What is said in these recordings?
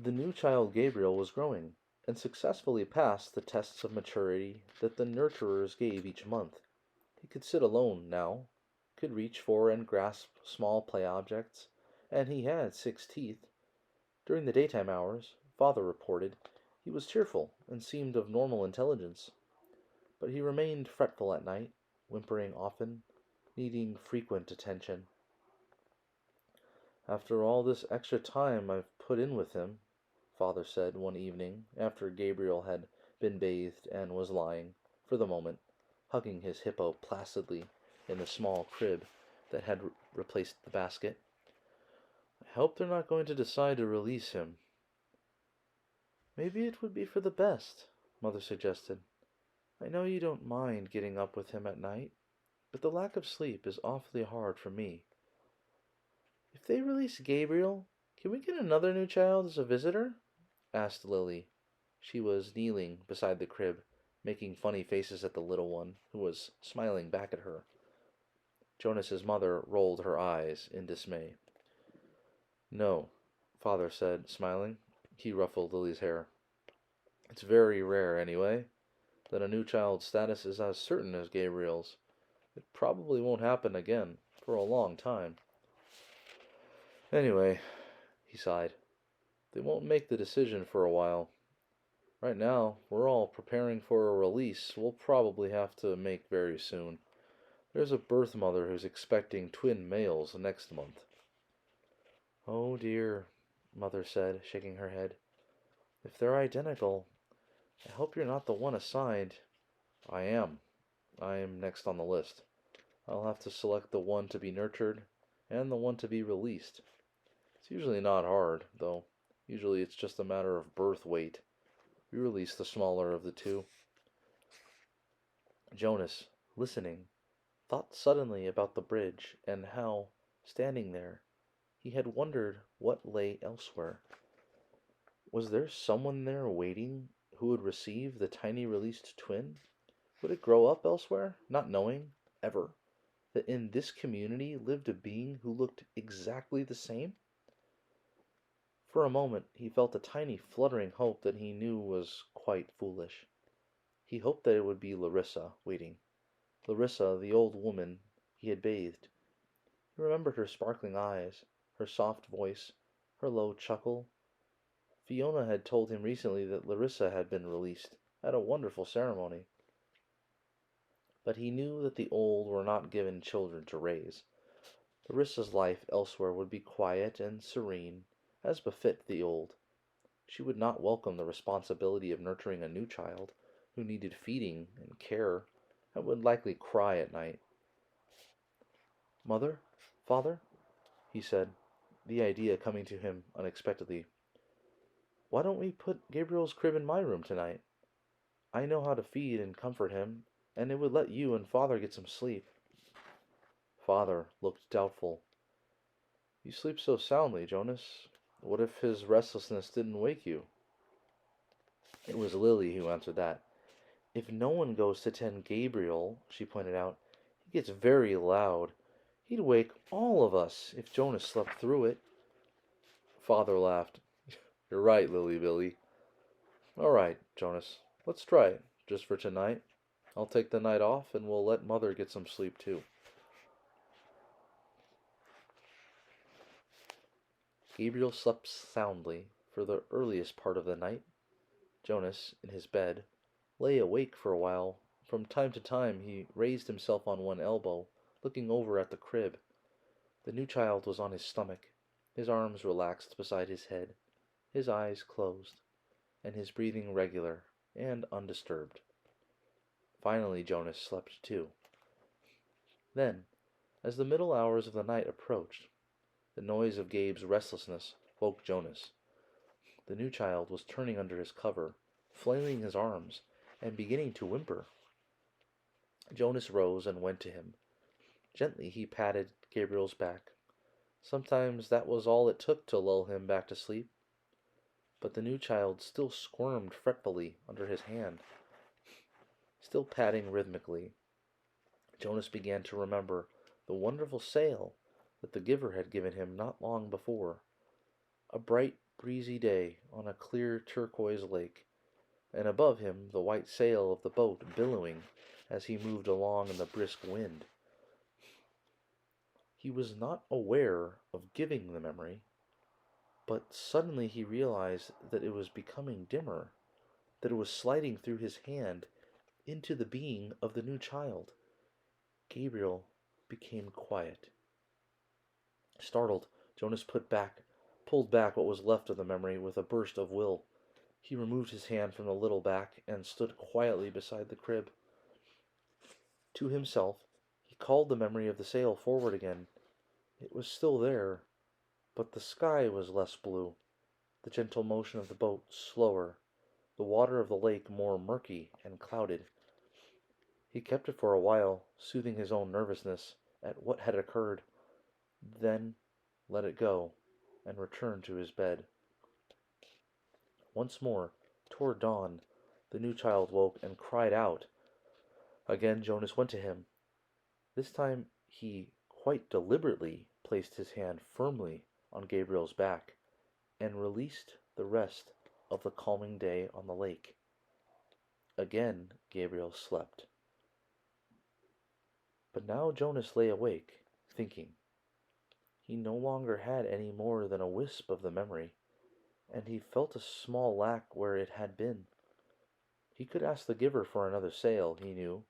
The new child Gabriel was growing, and successfully passed the tests of maturity that the nurturers gave each month. He could sit alone now, could reach for and grasp small play objects, and he had 6 teeth. During the daytime hours, father reported, he was cheerful and seemed of normal intelligence, but he remained fretful at night, whimpering often, needing frequent attention. "After all this extra time I've put in with him," father said one evening after Gabriel had been bathed and was lying, for the moment, hugging his hippo placidly in the small crib that had replaced the basket. "I hope they're not going to decide to release him." "Maybe it would be for the best," mother suggested. "I know you don't mind getting up with him at night, but the lack of sleep is awfully hard for me." "If they release Gabriel, can we get another new child as a visitor?" asked Lily. She was kneeling beside the crib, making funny faces at the little one, who was smiling back at her. Jonas's mother rolled her eyes in dismay. "No," father said, smiling. He ruffled Lily's hair. "It's very rare, anyway, that a new child's status is as certain as Gabriel's. It probably won't happen again for a long time. Anyway," he sighed, "they won't make the decision for a while. Right now, we're all preparing for a release we'll probably have to make very soon. There's a birth mother who's expecting twin males next month." "Oh dear," mother said, shaking her head. "If they're identical, I hope you're not the one assigned." "I am. I'm next on the list. I'll have to select the one to be nurtured and the one to be released. It's usually not hard, though. Usually it's just a matter of birth weight. We release the smaller of the two." Jonas, listening, thought suddenly about the bridge and how, standing there, he had wondered what lay elsewhere. Was there someone there waiting who would receive the tiny released twin? Would it grow up elsewhere, not knowing, ever, that in this community lived a being who looked exactly the same? For a moment he felt a tiny fluttering hope that he knew was quite foolish. He hoped that it would be Larissa waiting. Larissa, the old woman he had bathed. He remembered her sparkling eyes, her soft voice, her low chuckle. Fiona had told him recently that Larissa had been released at a wonderful ceremony. But he knew that the old were not given children to raise. Larissa's life elsewhere would be quiet and serene, as befit the old. She would not welcome the responsibility of nurturing a new child who needed feeding and care and would likely cry at night. "Mother? Father?" he said, the idea coming to him unexpectedly. "Why don't we put Gabriel's crib in my room tonight? I know how to feed and comfort him, and it would let you and father get some sleep." Father looked doubtful. "You sleep so soundly, Jonas. What if his restlessness didn't wake you?" It was Lily who answered that. "If no one goes to tend Gabriel," she pointed out, "he gets very loud. He'd wake all of us if Jonas slept through it." Father laughed. "You're right, Lily Billy. All right, Jonas, let's try it, just for tonight. I'll take the night off and we'll let Mother get some sleep too." Gabriel slept soundly for the earliest part of the night. Jonas, in his bed, lay awake for a while. From time to time he raised himself on one elbow, looking over at the crib. The new child was on his stomach, his arms relaxed beside his head, his eyes closed, and his breathing regular and undisturbed. Finally Jonas slept too. Then, as the middle hours of the night approached, the noise of Gabe's restlessness woke Jonas. The new child was turning under his cover, flailing his arms, and beginning to whimper. Jonas rose and went to him. Gently he patted Gabriel's back. Sometimes that was all it took to lull him back to sleep. But the new child still squirmed fretfully under his hand, still patting rhythmically. Jonas began to remember the wonderful sail that the giver had given him not long before. A bright breezy day on a clear turquoise lake, and above him the white sail of the boat billowing as he moved along in the brisk wind. He was not aware of giving the memory, but suddenly he realized that it was becoming dimmer, that it was sliding through his hand into the being of the new child. Gabriel became quiet. Startled, Jonas pulled back what was left of the memory with a burst of will. He removed his hand from the little back and stood quietly beside the crib. To himself, he called the memory of the sail forward again. It was still there, but the sky was less blue, the gentle motion of the boat slower, the water of the lake more murky and clouded. He kept it for a while, soothing his own nervousness at what had occurred, then let it go, and returned to his bed. Once more, toward dawn, the new child woke and cried out. Again Jonas went to him. This time he quite deliberately placed his hand firmly on Gabriel's back and released the rest of the calming day on the lake. Again Gabriel slept. But now Jonas lay awake, thinking. He no longer had any more than a wisp of the memory, and he felt a small lack where it had been. He could ask the giver for another sail, he knew,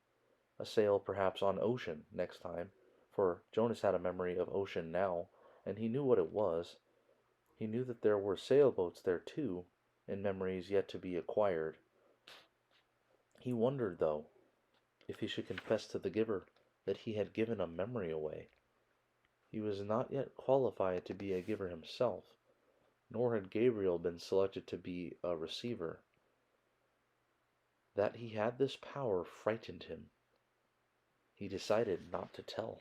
a sail perhaps on ocean next time, for Jonas had a memory of ocean now, and he knew what it was. He knew that there were sailboats there too, in memories yet to be acquired. He wondered, though, if he should confess to the giver that he had given a memory away. He was not yet qualified to be a giver himself, nor had Gabriel been selected to be a receiver. That he had this power frightened him. He decided not to tell.